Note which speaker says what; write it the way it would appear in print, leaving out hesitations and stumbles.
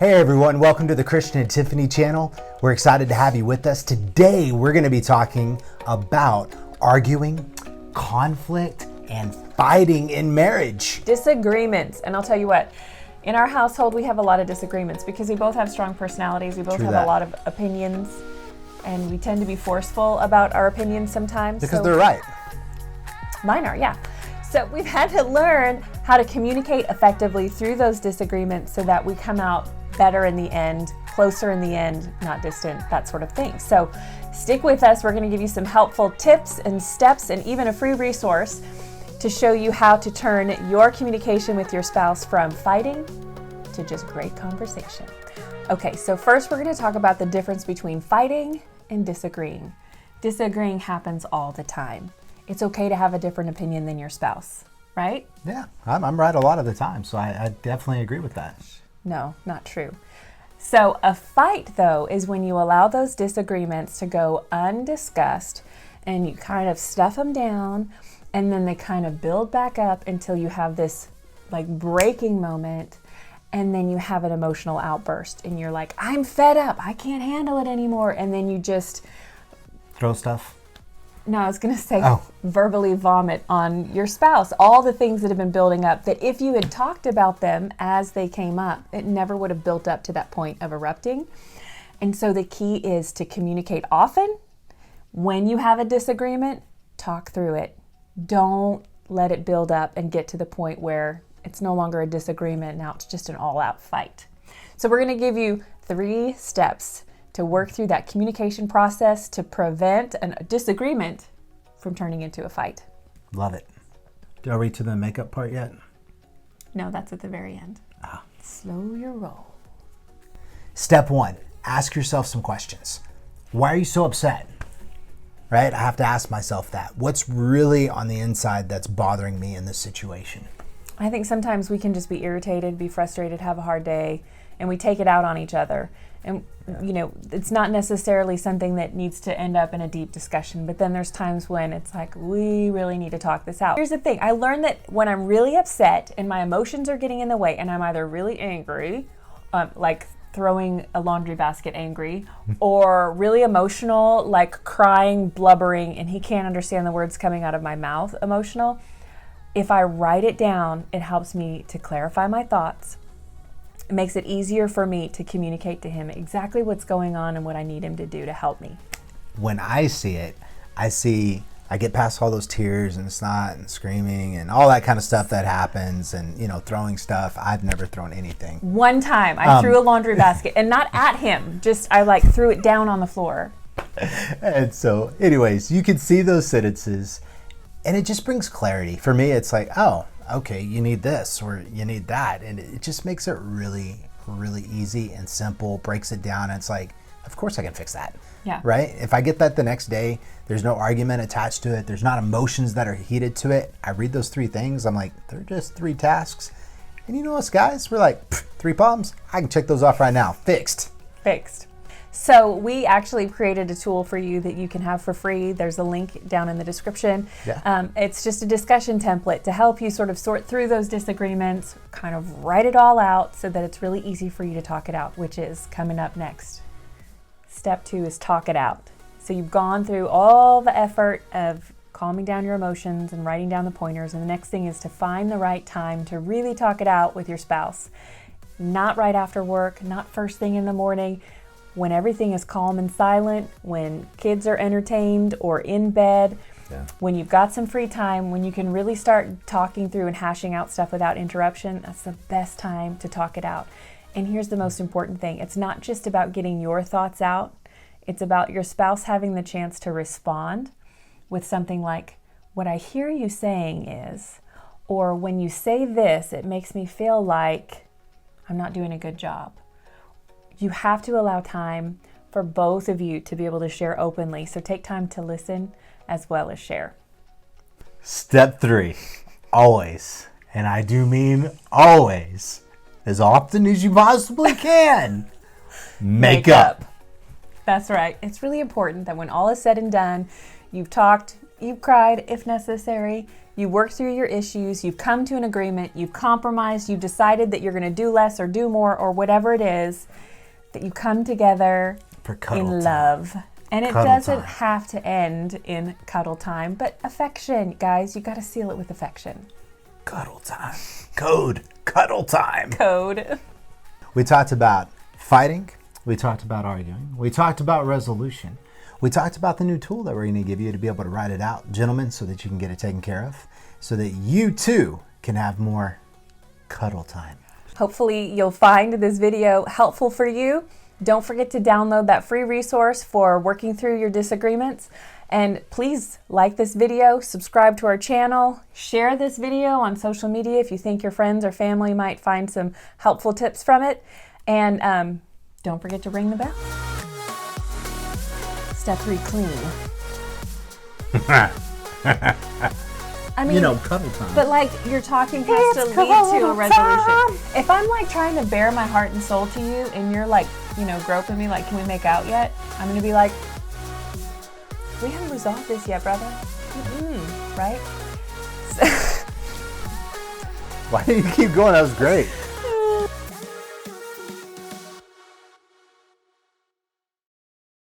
Speaker 1: Hey everyone, welcome to the Christian and Tiffany channel. We're excited to have you with us. Today we're going to be talking about arguing, conflict, and fighting in marriage.
Speaker 2: Disagreements. And I'll tell you what, in our household we have a lot of disagreements because we both have strong personalities. We both have a lot of opinions, and we tend to be forceful about our opinions sometimes.
Speaker 1: Because they're right.
Speaker 2: Mine are, yeah. So we've had to learn how to communicate effectively through those disagreements so that we come out better in the end, closer in the end, not distant, that sort of thing. So stick with us. We're going to give you some helpful tips and steps and even a free resource to show you how to turn your communication with your spouse from fighting to just great conversation. Okay, so first we're going to talk about the difference between fighting and disagreeing. Disagreeing happens all the time. It's okay to have a different opinion than your spouse, right?
Speaker 1: Yeah, I'm right a lot of the time, so I definitely agree with that.
Speaker 2: No, not true. So a fight, though, is when you allow those disagreements to go undiscussed and you kind of stuff them down, and then they kind of build back up until you have this like breaking moment, and then you have an emotional outburst and you're like, I'm fed up, I can't handle it anymore, and then you just
Speaker 1: throw stuff.
Speaker 2: No, I was going to say verbally vomit on your spouse. All the things that have been building up that if you had talked about them as they came up, it never would have built up to that point of erupting. And so the key is to communicate often. When you have a disagreement, talk through it. Don't let it build up and get to the point where it's no longer a disagreement. Now it's just an all-out fight. So we're going to give you 3 steps to work through that communication process to prevent a disagreement from turning into a fight.
Speaker 1: Love it. Are we to the makeup part yet?
Speaker 2: No, that's at the very end. Slow your roll.
Speaker 1: Step 1, ask yourself some questions. Why are you so upset? Right? I have to ask myself that. What's really on the inside that's bothering me in this situation?
Speaker 2: I think sometimes we can just be irritated, be frustrated, have a hard day, and we take it out on each other. And, you know, it's not necessarily something that needs to end up in a deep discussion, but then there's times when it's like, we really need to talk this out. Here's the thing. I learned that when I'm really upset and my emotions are getting in the way and I'm either really angry, like throwing a laundry basket angry, or really emotional, like crying, blubbering, and he can't understand the words coming out of my mouth, emotional. If I write it down, it helps me to clarify my thoughts. It makes it easier for me to communicate to him exactly what's going on and what I need him to do to help me.
Speaker 1: When I see it, I get past all those tears and snot and screaming and all that kind of stuff that happens, and, you know, throwing stuff. I've never thrown anything.
Speaker 2: One time I threw a laundry basket, and not at him, just I like threw it down on the floor.
Speaker 1: And so anyways, you can see those sentences and it just brings clarity. For me, it's like, oh, okay, you need this or you need that. And it just makes it really, really easy and simple, breaks it down. And it's like, of course I can fix that.
Speaker 2: Yeah.
Speaker 1: Right? If I get that the next day, there's no argument attached to it. There's not emotions that are heated to it. I read those 3 things. I'm like, they're just 3 tasks. And you know us guys, we're like, 3 problems. I can check those off right now. Fixed.
Speaker 2: So we actually created a tool for you that you can have for free. There's a link down in the description.
Speaker 1: Yeah.
Speaker 2: It's just a discussion template to help you sort of sort through those disagreements, kind of write it all out so that it's really easy for you to talk it out, which is coming up next. Step 2 is talk it out. So you've gone through all the effort of calming down your emotions and writing down the pointers, and the next thing is to find the right time to really talk it out with your spouse. Not right after work, not first thing in the morning, when everything is calm and silent, when kids are entertained or in bed, when you've got some free time, when you can really start talking through and hashing out stuff without interruption, that's the best time to talk it out. And here's the most important thing. It's not just about getting your thoughts out. It's about your spouse having the chance to respond with something like, what I hear you saying is, or when you say this, it makes me feel like I'm not doing a good job. You have to allow time for both of you to be able to share openly. So take time to listen as well as share.
Speaker 1: Step 3, always, and I do mean always, as often as you possibly can, make up.
Speaker 2: That's right. It's really important that when all is said and done, you've talked you've cried if necessary, you worked through your issues, you've come to an agreement, you've compromised, you've decided that you're going to do less or do more or whatever it is, that you come together in love. And it doesn't have to end in cuddle time, but affection, guys, you got to seal it with affection.
Speaker 1: Cuddle time. Code. Cuddle time.
Speaker 2: Code.
Speaker 1: We talked about fighting. We talked about arguing. We talked about resolution. We talked about the new tool that we're going to give you to be able to write it out, gentlemen, so that you can get it taken care of, so that you too can have more cuddle time.
Speaker 2: Hopefully you'll find this video helpful for you. Don't forget to download that free resource for working through your disagreements. And please like this video, subscribe to our channel, share this video on social media if you think your friends or family might find some helpful tips from it. And don't forget to ring the bell. Step 3, clean. I mean,
Speaker 1: cuddle time.
Speaker 2: But like, your talking has to lead to a resolution. If I'm like trying to bare my heart and soul to you and you're like, groping me like, can we make out yet? I'm going to be like, we haven't resolved this yet, brother. Right?
Speaker 1: Why do you keep going? That was great.